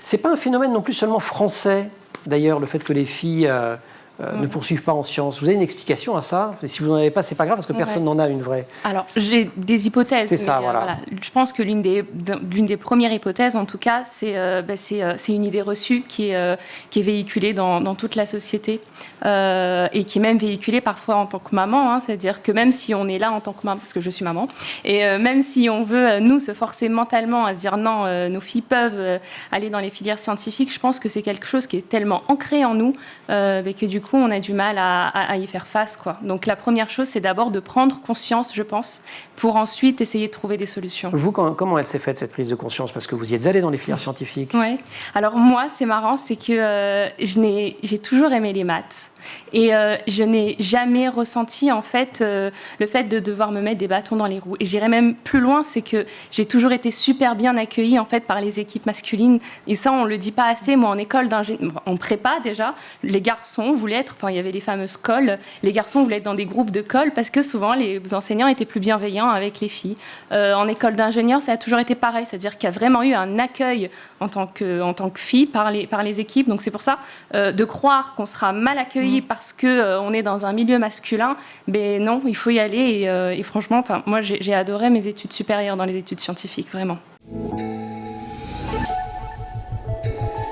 C'est pas un phénomène non plus seulement français, d'ailleurs, le fait que les filles ne poursuivent pas en sciences. Vous avez une explication à ça? Et si vous n'en avez pas, c'est pas grave, parce que personne n'en a une vraie. Alors, j'ai des hypothèses. C'est ça, voilà. Je pense que l'une des premières hypothèses, en tout cas, c'est une idée reçue qui est véhiculée dans toute la société et qui est même véhiculée parfois en tant que maman. Hein, c'est-à-dire que même si on est là en tant que maman, parce que je suis maman, et même si on veut, nous, se forcer mentalement à se dire non, nos filles peuvent aller dans les filières scientifiques, je pense que c'est quelque chose qui est tellement ancré en nous que du coup, on a du mal à y faire face, quoi. Donc la première chose, c'est d'abord de prendre conscience, je pense, pour ensuite essayer de trouver des solutions. Vous, comment elle s'est faite, cette prise de conscience? Parce que vous y êtes allé dans les filières scientifiques. Oui. Alors moi, c'est marrant, c'est que j'ai toujours aimé les maths. Et je n'ai jamais ressenti, en fait, le fait de devoir me mettre des bâtons dans les roues. Et j'irais même plus loin, c'est que j'ai toujours été super bien accueillie, en fait, par les équipes masculines. Et ça, on ne le dit pas assez. Moi, en école en prépa, déjà, les garçons voulaient être... Enfin, il y avait les fameuses cols. Les garçons voulaient être dans des groupes de cols parce que souvent, les enseignants étaient plus bienveillants avec les filles. En école d'ingénieur, ça a toujours été pareil. C'est-à-dire qu'il y a vraiment eu un accueil en tant que fille par les équipes. Donc, c'est pour ça, de croire qu'on sera mal accueilli parce qu'on est dans un milieu masculin, mais non, il faut y aller. Et franchement, moi, j'ai adoré mes études supérieures dans les études scientifiques, vraiment.